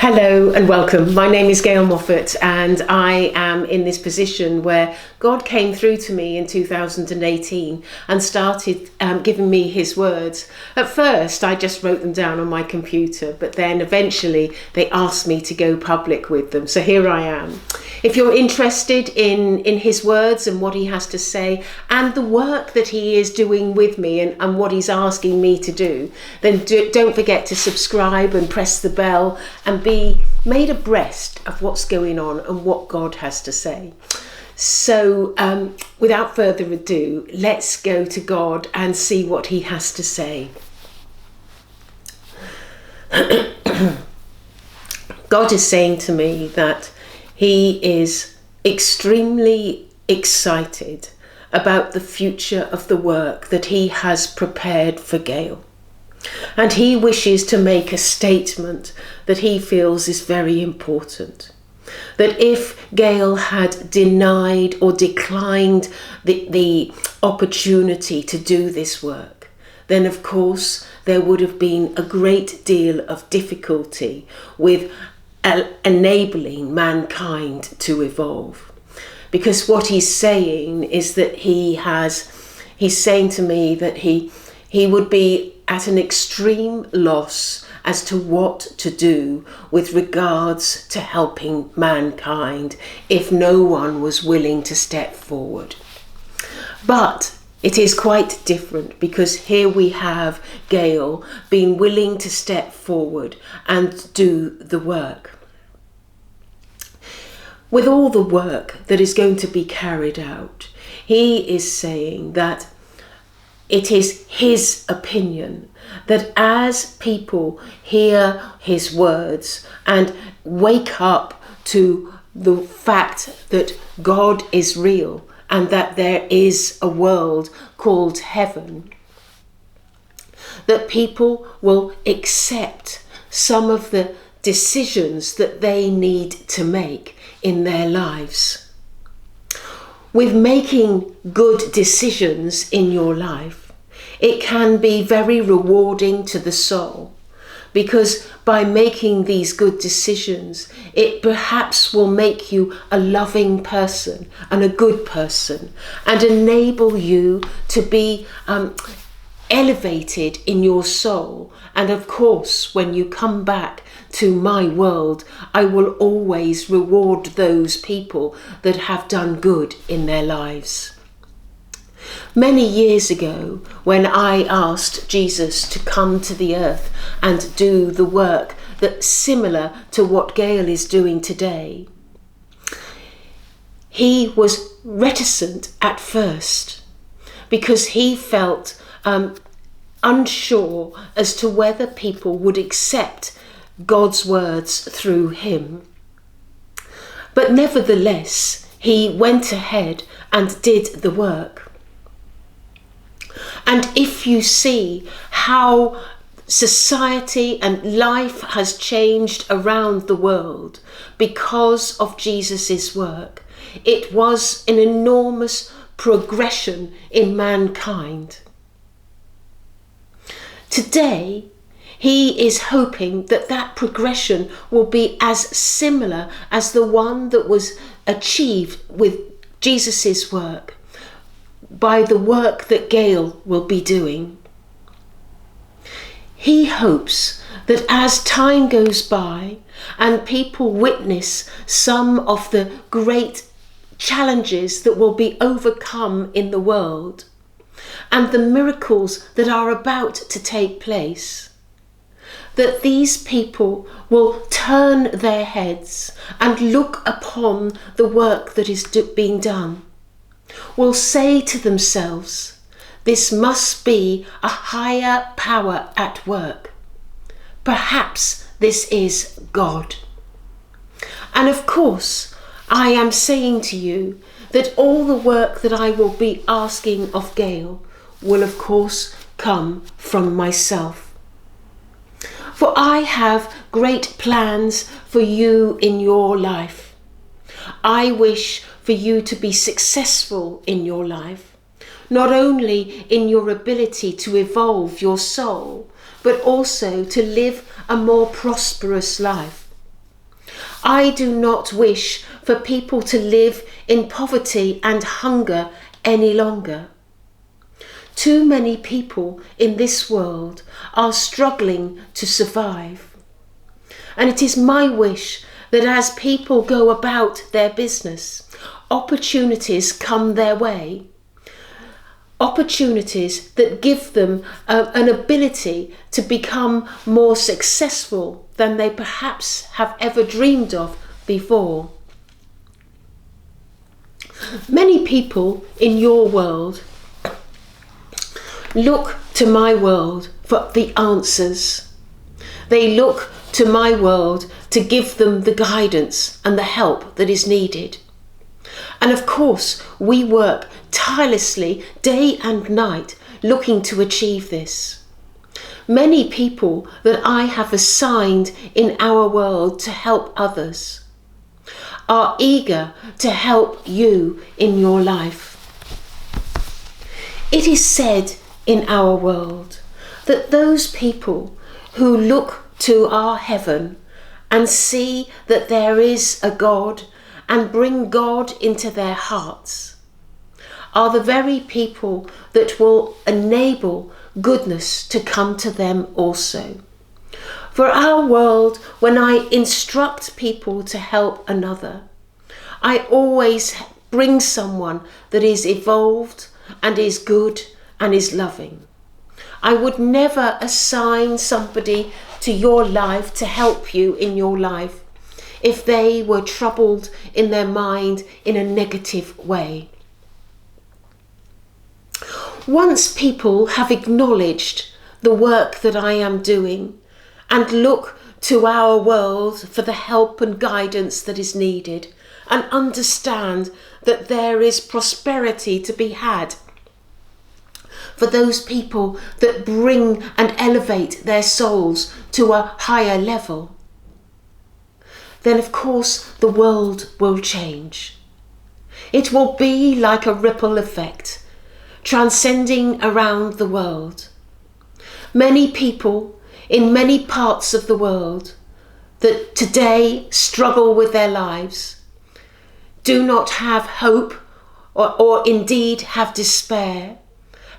Hello and welcome. My name is Gail Moffat and I am in this position where God came through to me in 2018 and started giving me his words. At first I just wrote them down on my computer, but then eventually they asked me to go public with them. So here I am. If you're interested in his words and what he has to say and the work that he is doing with me and what he's asking me to do, then don't forget to subscribe and press the bell and be made abreast of what's going on and what God has to say. So without further ado, let's go to God and see what he has to say. God is saying to me that he is extremely excited about the future of the work that he has prepared for Gail. And he wishes to make a statement that he feels is very important. That if Gail had denied or declined the opportunity to do this work, then of course there would have been a great deal of difficulty with enabling mankind to evolve. Because what he's saying is that he's saying to me that he would be at an extreme loss as to what to do with regards to helping mankind if no one was willing to step forward. But it is quite different because here we have Gail being willing to step forward and do the work. With all the work that is going to be carried out, he is saying that it is his opinion that as people hear his words and wake up to the fact that God is real and that there is a world called heaven, that people will accept some of the decisions that they need to make in their lives. With making good decisions in your life, it can be very rewarding to the soul, because by making these good decisions, it perhaps will make you a loving person and a good person and enable you to be elevated in your soul. And of course, when you come back to my world, I will always reward those people that have done good in their lives. Many years ago, when I asked Jesus to come to the earth and do the work that's similar to what Gail is doing today, he was reticent at first because he felt unsure as to whether people would accept God's words through him. But nevertheless, he went ahead and did the work. And if you see how society and life has changed around the world because of Jesus's work, it was an enormous progression in mankind. Today, he is hoping that that progression will be as similar as the one that was achieved with Jesus's work by the work that Gail will be doing. He hopes that as time goes by and people witness some of the great challenges that will be overcome in the world and the miracles that are about to take place, that these people will turn their heads and look upon the work that is being done, will say to themselves, this must be a higher power at work. Perhaps this is God. And of course, I am saying to you that all the work that I will be asking of Gail will of course come from myself. For I have great plans for you in your life. I wish for you to be successful in your life, not only in your ability to evolve your soul, but also to live a more prosperous life. I do not wish for people to live in poverty and hunger any longer. Too many people in this world are struggling to survive. And it is my wish that as people go about their business, opportunities come their way. Opportunities that give them an ability to become more successful than they perhaps have ever dreamed of before. Many people in your world look to my world for the answers. They look to my world to give them the guidance and the help that is needed. And of course, we work tirelessly day and night looking to achieve this. Many people that I have assigned in our world to help others are eager to help you in your life. It is said in our world that those people who look to our heaven and see that there is a God and bring God into their hearts are the very people that will enable goodness to come to them also. For our world, when I instruct people to help another, I always bring someone that is evolved and is good and is loving. I would never assign somebody to your life to help you in your life if they were troubled in their mind in a negative way. Once people have acknowledged the work that I am doing and look to our world for the help and guidance that is needed and understand that there is prosperity to be had for those people that bring and elevate their souls to a higher level, then of course the world will change. It will be like a ripple effect, transcending around the world. Many people in many parts of the world that today struggle with their lives do not have hope or indeed have despair,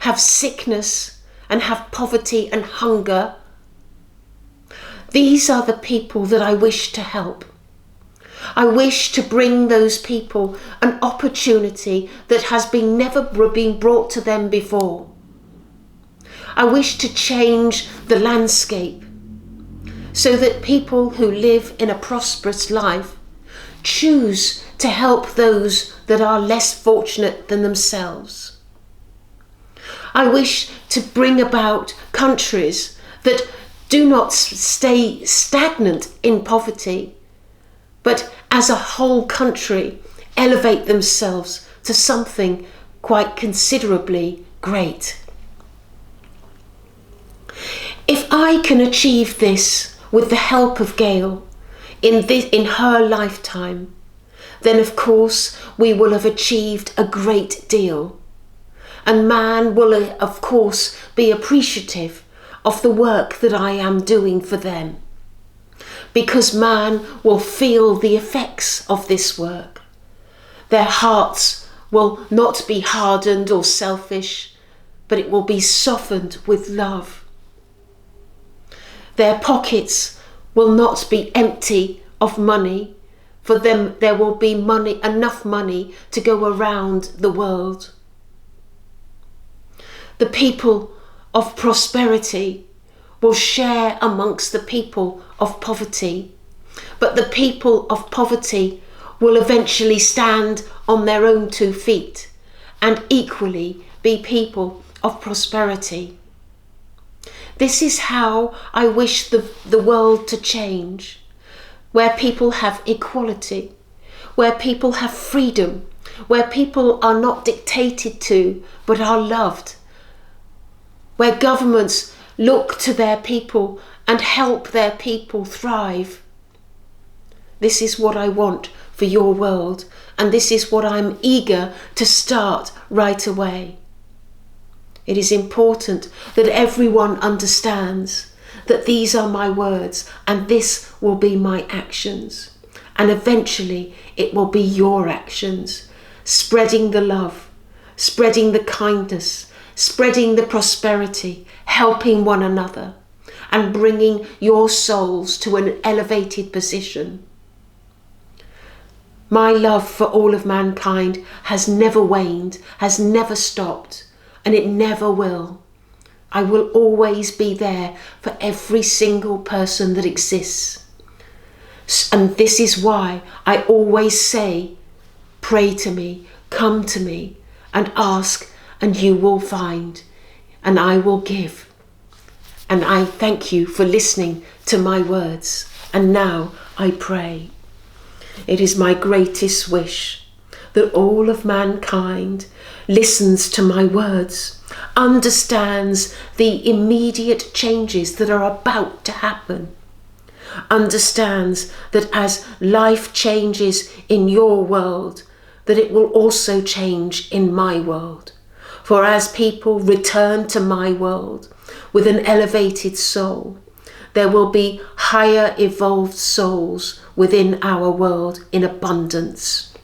have sickness and have poverty and hunger. These are the people that I wish to help. I wish to bring those people an opportunity that has never been brought to them before. I wish to change the landscape so that people who live in a prosperous life choose to help those that are less fortunate than themselves. I wish to bring about countries that do not stay stagnant in poverty, but as a whole country elevate themselves to something quite considerably great. If I can achieve this with the help of Gail in her lifetime, then of course we will have achieved a great deal. And man will of course be appreciative of the work that I am doing for them, because man will feel the effects of this work. Their hearts will not be hardened or selfish, but it will be softened with love. Their pockets will not be empty of money. For them, there will be money, enough money to go around the world. The people of prosperity will share amongst the people of poverty, but the people of poverty will eventually stand on their own 2 feet and equally be people of prosperity. This is how I wish the world to change, where people have equality, where people have freedom, where people are not dictated to but are loved, where governments look to their people and help their people thrive. This is what I want for your world, and this is what I'm eager to start right away. It is important that everyone understands that these are my words and this will be my actions. And eventually it will be your actions, spreading the love, spreading the kindness, spreading the prosperity, helping one another, and bringing your souls to an elevated position. My love for all of mankind has never waned, has never stopped, and it never will. I will always be there for every single person that exists. And this is why I always say, pray to me, come to me, and ask, and you will find, and I will give. And I thank you for listening to my words. And now I pray. It is my greatest wish that all of mankind listens to my words, understands the immediate changes that are about to happen, understands that as life changes in your world, that it will also change in my world. For as people return to my world with an elevated soul, there will be higher evolved souls within our world in abundance.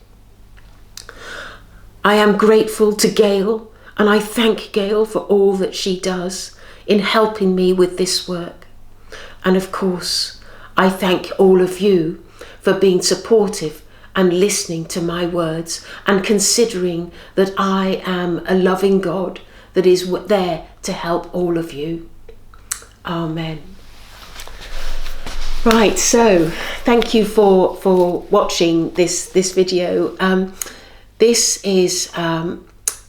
I am grateful to Gail, and I thank Gail for all that she does in helping me with this work. And of course, I thank all of you for being supportive and listening to my words and considering that I am a loving God that is there to help all of you. Amen. Right, so thank you for watching this video. This is a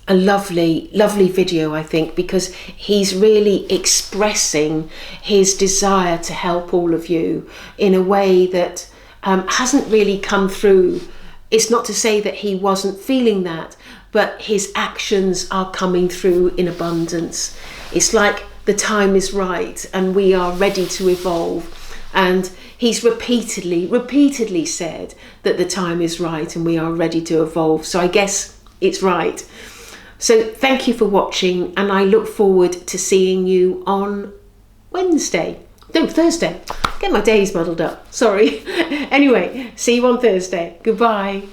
lovely video, I think, because he's really expressing his desire to help all of you in a way that hasn't really come through. It's not to say that he wasn't feeling that, but his actions are coming through in abundance. It's like the time is right and we are ready to evolve. And he's repeatedly said that the time is right and we are ready to evolve. So I guess it's right. So thank you for watching, and I look forward to seeing you on Thursday. Get my days muddled up. Sorry. Anyway, see you on Thursday. Goodbye.